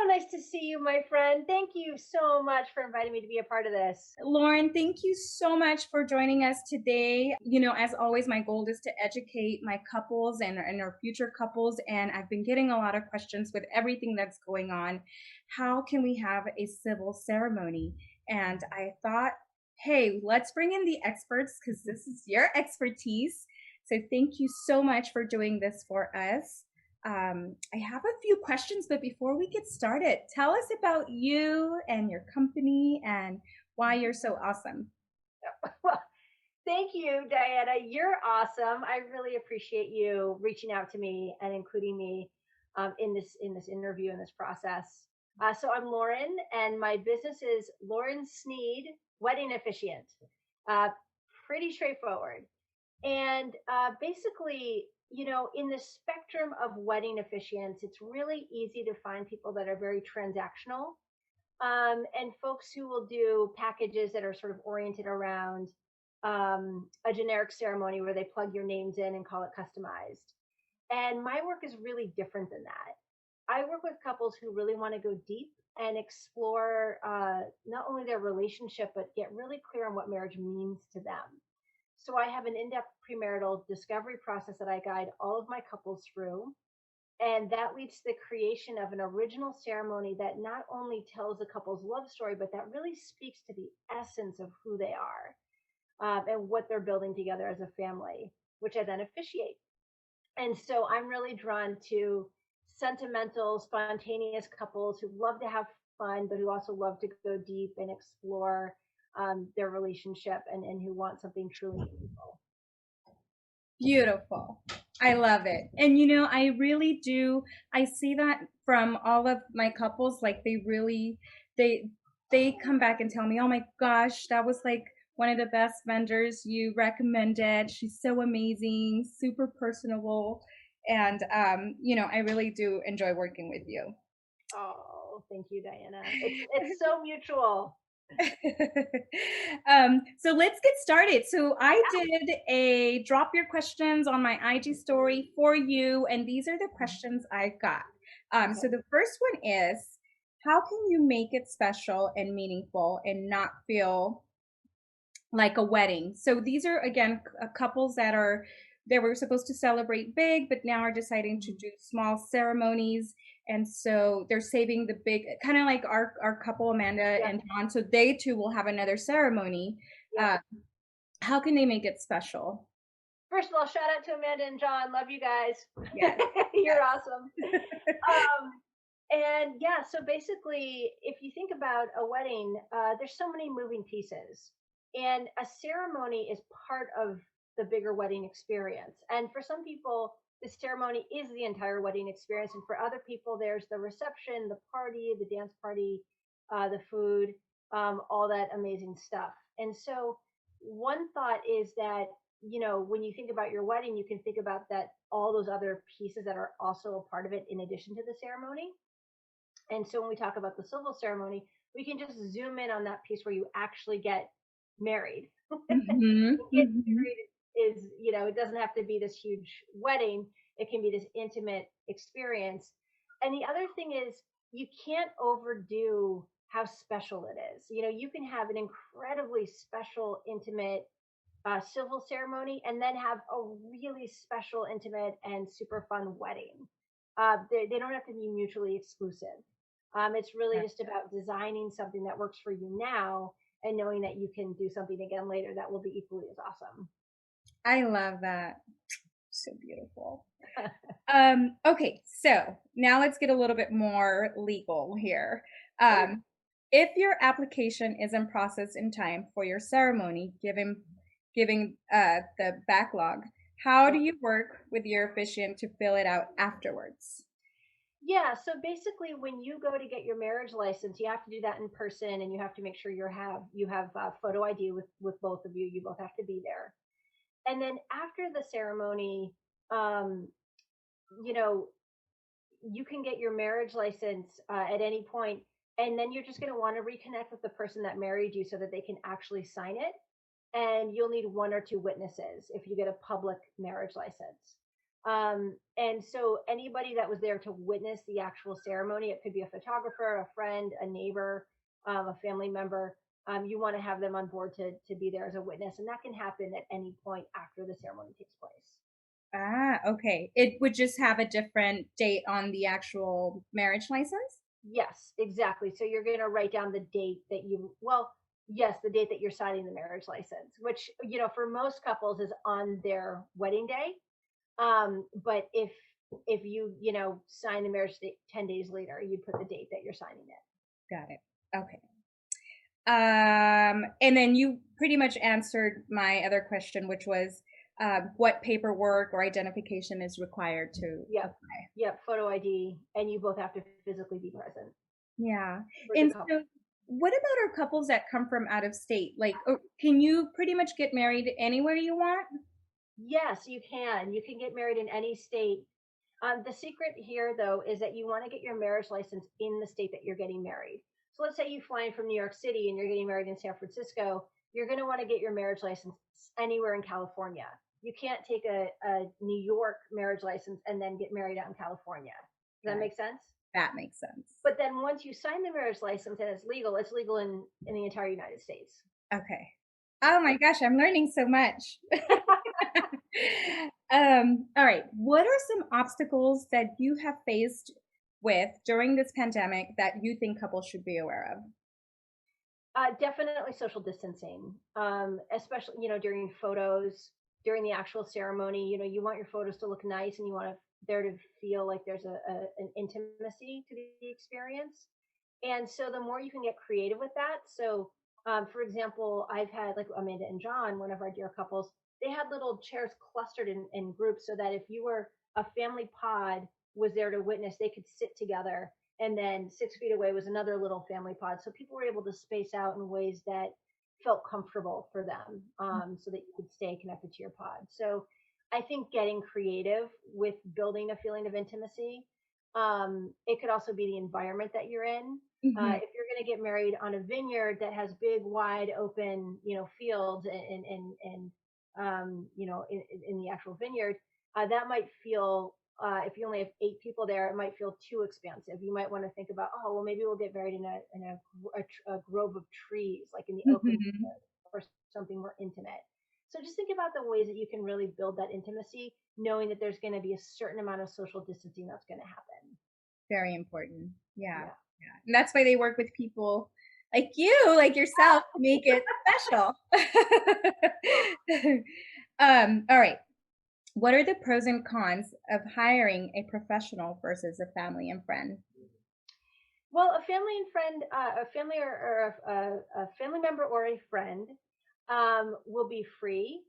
nice to see you, my friend. Thank you so much for inviting me to be a part of this. Lauren, thank you so much for joining us today. As always, my goal is to educate my couples and our future couples. And I've been getting a lot of questions with everything that's going on. How can we have a civil ceremony? And I thought, hey, let's bring in the experts because this is your expertise. So thank you so much for doing this for us. I have a few questions, but before we get started, tell us about you and your company and why you're so awesome. Well, thank you, Diana. You're awesome. I really appreciate you reaching out to me and including me in this interview in this process. So I'm Lauren, and my business is Lauren Sneed Wedding Officiant. Uh, Pretty straightforward. And basically, in the spectrum of wedding officiants, it's really easy to find people that are very transactional, and folks who will do packages that are sort of oriented around a generic ceremony where they plug your names in and call it customized. And my work is really different than that. I work with couples who really want to go deep and explore not only their relationship, but get really clear on what marriage means to them. So I have an in-depth premarital discovery process that I guide all of my couples through. And that leads to the creation of an original ceremony that not only tells the couple's love story, but that really speaks to the essence of who they are, and what they're building together as a family, which I then officiate. And so I'm really drawn to sentimental, spontaneous couples who love to have fun, but who also love to go deep and explore their relationship, and who want something truly meaningful. Beautiful. I love it. And I really do. I see that from all of my couples. Like they they come back and tell me, "Oh my gosh, that was like one of the best vendors you recommended. She's so amazing, super personable." And I really do enjoy working with you. Oh, thank you, Diana. It's so mutual. So let's get started. So I did a drop your questions on my IG story for you, and these are the questions I got. So Okay. the first one is, how can you make it special and meaningful and not feel like a wedding? So these are again couples that are they were supposed to celebrate big, but now are deciding to do small ceremonies. And so they're saving the big, kind of like our couple, Amanda Yeah. and John. So they too will have another ceremony. Yep. Uh, how can they make it special? First of all, shout out to Amanda and John. Love you guys. Yes. You're awesome. Um, and yeah, so basically, if you think about a wedding, there's so many moving pieces, and a ceremony is part of the bigger wedding experience. And for some people, the ceremony is the entire wedding experience, and for other people, there's the reception, the party, the dance party, the food, all that amazing stuff. And so, one thought is that when you think about your wedding, you can think about that all those other pieces that are also a part of it in addition to the ceremony. And so when we talk about the civil ceremony, we can just zoom in on that piece where you actually get married. Hmm. Getting Hmm. married is, it doesn't have to be this huge wedding. It can be this intimate experience. And the other thing is, you can't overdo how special it is. You can have an incredibly special, intimate civil ceremony and then have a really special, intimate, and super fun wedding. They don't have to be mutually exclusive. It's really just about designing something that works for you now and knowing that you can do something again later that will be equally as awesome. I love that. So beautiful. Okay, so now let's get a little bit more legal here. Sure. If your application isn't processed in time for your ceremony, giving the backlog, how do Yep. you work with your officiant to fill it out afterwards? Yeah, so basically, when you go to get your marriage license, you have to do that in person, and you have to make sure you have photo ID with both of you. You both have to be there. And then after the ceremony, um, you know, you can get your marriage license at any point, and then you're just going to want to reconnect with the person that married you so that they can actually sign it. And you'll need one or two witnesses if you get a public marriage license. And so anybody that was there to witness the actual ceremony, it could be a photographer, a friend, a neighbor, a family member. You want to have them on board to be there as a witness, and that can happen at any point after the ceremony takes place. Ah, okay. It would just have a different date on the actual marriage license? Yes, exactly. So you're going to write down the date that you, well, yes, the date that you're signing the marriage license, which, for most couples is on their wedding day. But if you sign the marriage date 10 days later, you put the date that you're signing it. Got it. Okay. And then you pretty much answered my other question, which was what paperwork or identification is required to Yep. apply. Yep. Photo ID, and you both have to physically be present Yeah. for the And couple. so, what about our couples that come from out of state? Like, can you pretty much get married anywhere you want? Yes, you can. You can get married in any state. The secret here, though, is that you want to get your marriage license in the state that you're getting married. So let's say you fly in from New York City and you're getting married in San Francisco. You're going to want to get your marriage license anywhere in California. You can't take a New York marriage license and then get married out in California. Does that Got it. make sense? That makes sense. But then once you sign the marriage license and it's legal in the entire United States. Okay. Oh my gosh, I'm learning so much. All right. What are some obstacles that you have faced with during this pandemic that you think couples should be aware of? Definitely social distancing, especially during photos, during the actual ceremony. You want your photos to look nice, and you want there to feel like there's an intimacy to the experience. And so the more you can get creative with that. So, for example, I've had like Amanda and John, one of our dear couples, they had little chairs clustered in groups so that if you were a family pod was there to witness, they could sit together. And then 6 feet away was another little family pod. So people were able to space out in ways that felt comfortable for them, so that you could stay connected to your pod. So I think getting creative with building a feeling of intimacy. It could also be the environment that you're in. Hmm. If you're going to get married on a vineyard that has big, wide open, fields in the actual vineyard, that might feel, if you only have 8 people there, it might feel too expansive. You might want to think about, oh, well, maybe we'll get married in a grove of trees, like in the open Hmm. or something more intimate. So just think about the ways that you can really build that intimacy, knowing that there's going to be a certain amount of social distancing that's going to happen. Very important. Yeah. Yeah. Yeah. And that's why they work with people like you, like yourself, to make it special. All right. What are the pros and cons of hiring a professional versus a family and friend? Well, a family and friend, a family or a family member or a friend, will be free.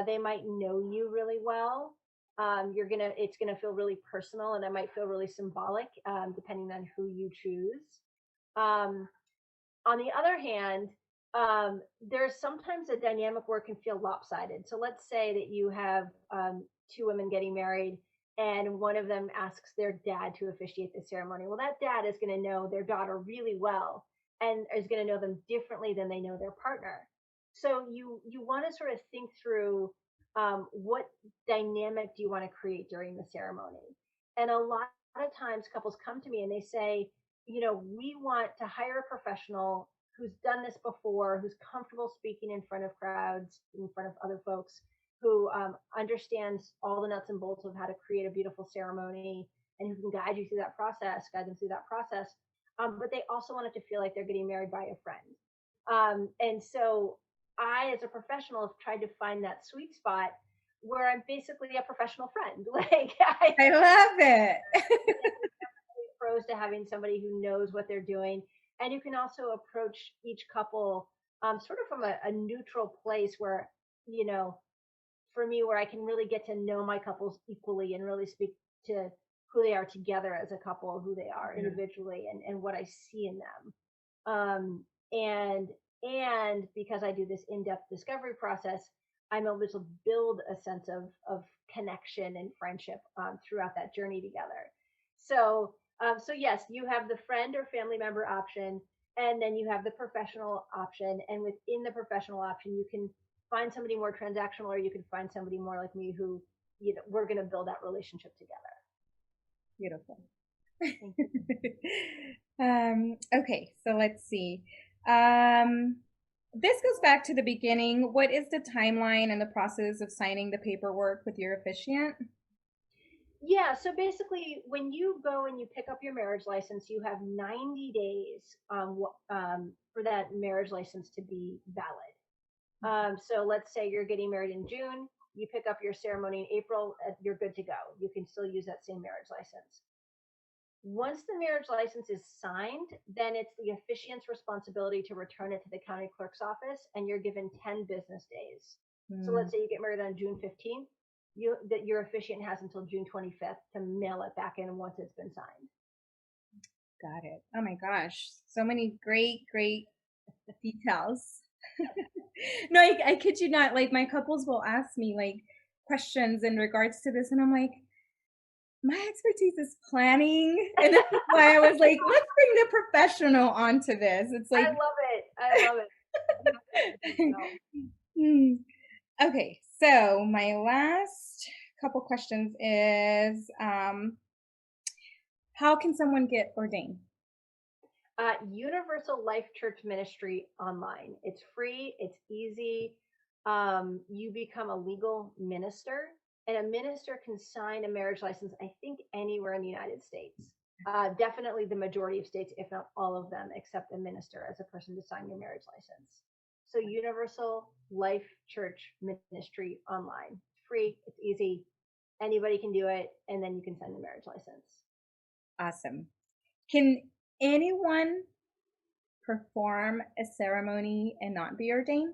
They might know you really well. It's gonna feel really personal, and it might feel really symbolic, depending on who you choose. Um, on the other hand, there's sometimes a dynamic where it can feel lopsided. So let's say that you have, two women getting married, and one of them asks their dad to officiate the ceremony. Well, that dad is going to know their daughter really well and is going to know them differently than they know their partner. So you want to sort of think through, what dynamic do you want to create during the ceremony. And a lot of times couples come to me and they say, we want to hire a professional who's done this before, who's comfortable speaking in front of crowds, in front of other folks, who, understands all the nuts and bolts of how to create a beautiful ceremony, and who can guide them through that process. But they also want it to feel like they're getting married by a friend. And so I, as a professional, have tried to find that sweet spot where I'm basically a professional friend. Like I love it. pros to having somebody who knows what they're doing, and you can also approach each couple, sort of from a neutral place where, you know for me, where I can really get to know my couples equally and really speak to who they are together as a couple, who they are Yeah. individually, and what I see in them. Um, and and because I do this in-depth discovery process, I'm able to build a sense of connection and friendship, throughout that journey together. So yes, you have the friend or family member option, and then you have the professional option. And within the professional option, you can find somebody more transactional, or you can find somebody more like me who we're going to build that relationship together. Beautiful. Thank you. Okay, so let's see. This goes back to the beginning. What is the timeline and the process of signing the paperwork with your officiant? Yeah, so basically, when you go and you pick up your marriage license, you have 90 days for that marriage license to be valid. So let's say you're getting married in June, you pick up your ceremony in April, you're good to go. You can still use that same marriage license. Once the marriage license is signed, then it's the officiant's responsibility to return it to the county clerk's office, and you're given 10 business days. So let's say you get married on June 15th, your officiant has until June 25th to mail it back in once it's been signed. Got it. Oh my gosh. So many great, great details. No, I kid you not. Like my couples will ask me like questions in regards to this, and I'm like, my expertise is planning, and this is why I was like, let's bring the professional onto this. It's I like, love it. I love it. Okay, so my last couple questions is, how can someone get ordained? Universal Life Church Ministry online. It's free. It's easy. You become a legal minister, and a minister can sign a marriage license, I think, anywhere in the United States. Definitely the majority of states, if not all of them, accept a minister as a person to sign your marriage license. So Universal Life Church Ministry online. Free. It's easy. Anybody can do it, and then you can sign the marriage license. Awesome. Can anyone perform a ceremony and not be ordained?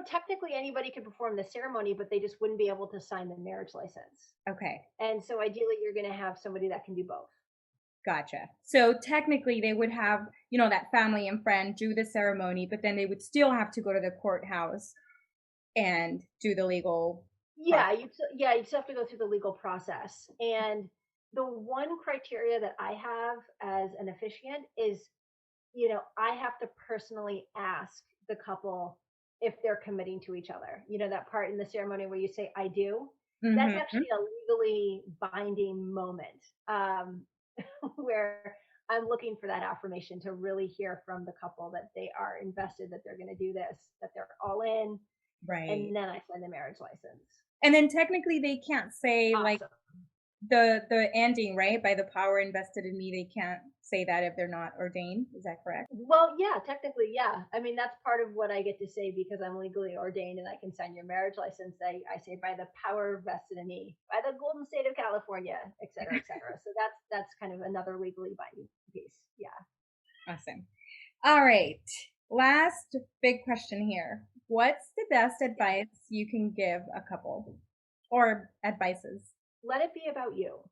Technically anybody could perform the ceremony, but they just wouldn't be able to sign the marriage license. Okay. And so ideally, you're going to have somebody that can do both. Gotcha. So technically, they would have, that family and friend do the ceremony, but then they would still have to go to the courthouse and do the legal. Yeah, you just have to go through the legal process. And the one criteria that I have as an officiant is, I have to personally ask the couple if they're committing to each other. That part in the ceremony where you say "I do." That's Mm-hmm. actually a legally binding moment. Where I'm looking for that affirmation to really hear from the couple that they are invested, that they're going to do this, that they're all in, Right. and then I sign the marriage license. And then technically, they can't say like Awesome. the ending, right? By the power invested in me, they can't say that if they're not ordained. Is that correct? Well, yeah, technically, yeah. I mean, that's part of what I get to say because I'm legally ordained and I can sign your marriage license. I say by the power vested in me, by the golden state of California, et cetera, et cetera. So that's kind of another legally binding piece. Yeah. Awesome. All right. Last big question here. What's the best advice you can give a couple or advices? Let it be about you.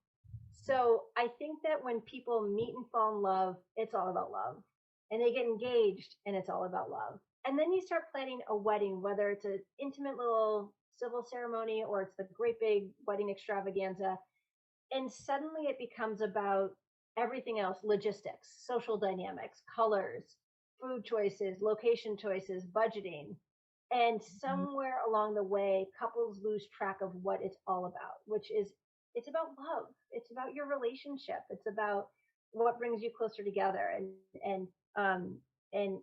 So I think that when people meet and fall in love, it's all about love. And they get engaged and it's all about love. And then you start planning a wedding, whether it's an intimate little civil ceremony or it's the great big wedding extravaganza. And suddenly it becomes about everything else: logistics, social dynamics, colors, food choices, location choices, budgeting. And somewhere along the way, couples lose track of what it's all about, which is it's about love. It's about your relationship. It's about what brings you closer together, and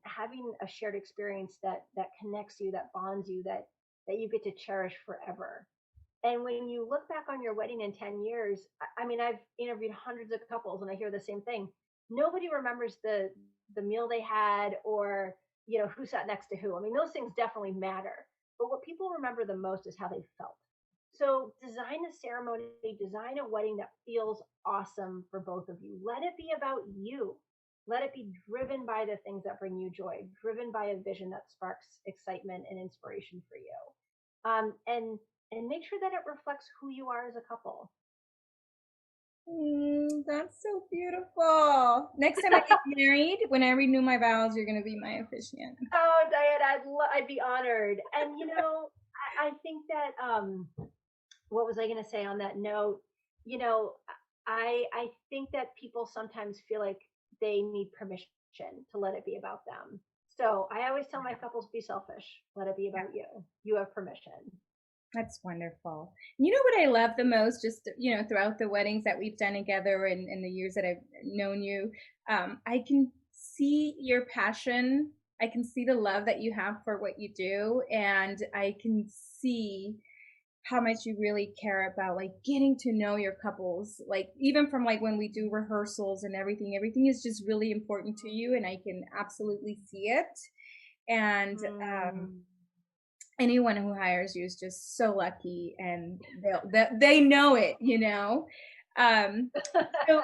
having a shared experience that connects you, that bonds you, that you get to cherish forever. And when you look back on your wedding in 10 years, I mean, I've interviewed hundreds of couples and I hear the same thing. Nobody remembers the meal they had, or, who sat next to who. I mean, those things definitely matter. But what people remember the most is how they felt. So design a ceremony, design a wedding that feels awesome for both of you. Let it be about you. Let it be driven by the things that bring you joy, driven by a vision that sparks excitement and inspiration for you. And make sure that it reflects who you are as a couple. That's so beautiful. Next time I get married, when I renew my vows, you're going to be my officiant. Oh, Diane, I'd be honored. And I think that what was I going to say on that note? You know, I think that people sometimes feel like they need permission to let it be about them. So I always tell my couples, be selfish. Let it be about you. You have permission. That's wonderful. You know what I love the most, just, throughout the weddings that we've done together and the years that I've known you, I can see your passion. I can see the love that you have for what you do. And I can see how much you really care about like getting to know your couples. Like even from like when we do rehearsals and everything is just really important to you. And I can absolutely see it. And Mm. anyone who hires you is just so lucky, and they know it. um so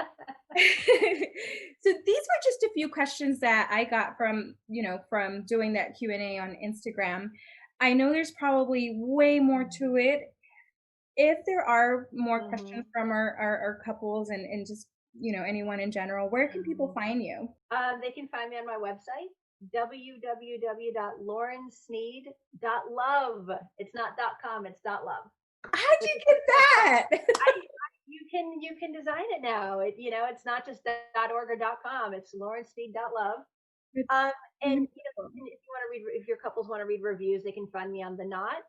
so these were just a few questions that I got from doing that Q&A on Instagram. I know there's probably way more to it. If there are more questions Mhm. from our couples and just anyone in general, where can people Mhm. find you? They can find me on my website, www.laurensneed.love. It's not .com, it's .love. How'd With you a get quick S. that? You can design it now. It's not just .org or .com. It's laurensneed.love. It's Um, and wonderful. and if your couples want to read reviews, they can find me on The Knot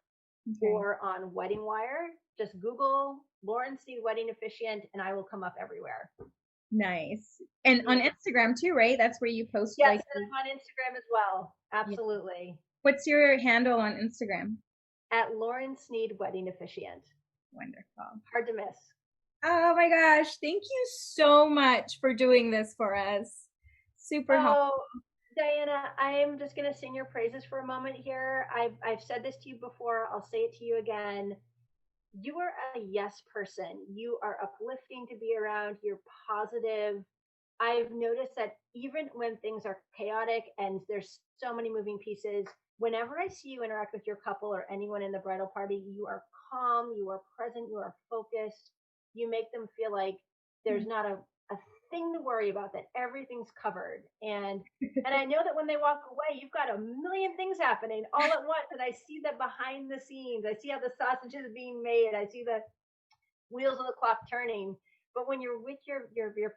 Okay. or on Wedding Wire. Just Google Lauren Sneed Wedding Officiant, and I will come up everywhere. Nice. And on Yeah. Instagram too, right? That's where you post Yes, like and I'm on Instagram as well. yeah. Absolutely. What's your handle on Instagram? At Lauren Sneed Wedding Officiant. Wonderful. Hard to miss. Oh my gosh. Thank you so much for doing this for us. Super helpful. Oh, Diana, I'm just going to sing your praises for a moment here. I've said this to you before. I'll say it to you again. You are a yes person. You are uplifting to be around. You're positive. I've noticed that even when things are chaotic and there's so many moving pieces, whenever I see you interact with your couple or anyone in the bridal party, you are calm, you are present, you are focused. You make them feel like there's not a thing to worry about, that everything's covered. And I know that when they walk away, you've got a million things happening all at once. And I see the behind the scenes. I see how the sausage is being made. I see the wheels of the clock turning. But when you're with your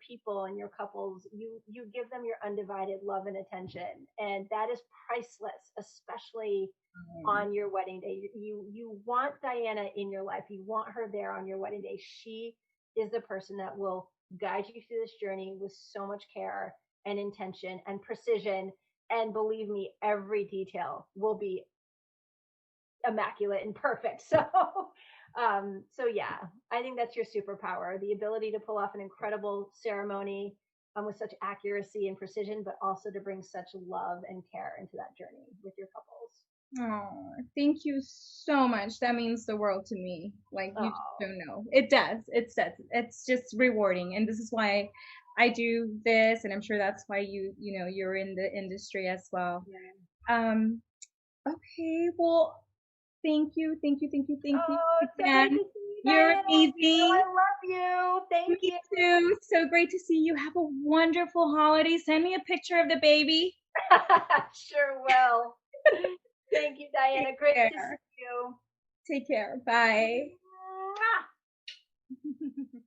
people and your couples, you give them your undivided love and attention, and that is priceless, especially Um, on your wedding day. You want Diana in your life. You want her there on your wedding day. She is the person that will guide you through this journey with so much care and intention and precision. And believe me, every detail will be immaculate and perfect. So yeah, I think that's your superpower, the ability to pull off an incredible ceremony with such accuracy and precision, but also to bring such love and care into that journey with your couples. Oh, thank you so much. That means the world to me. Like you just Oh, don't know. It does. It does. It's just rewarding. And this is why I do this. And I'm sure that's why you're in the industry as well. yeah. Um, okay. Well, thank you. Thank you. Thank you. Thank you Oh, it's so great again. to see you, You're Diana. You know amazing. I love you. Thank Me you. too. So great to see you. Have a wonderful holiday. Send me a picture of the baby. Sure will. Thank you, Take Diana. Great to see care. you. Take care. Bye. Mwah.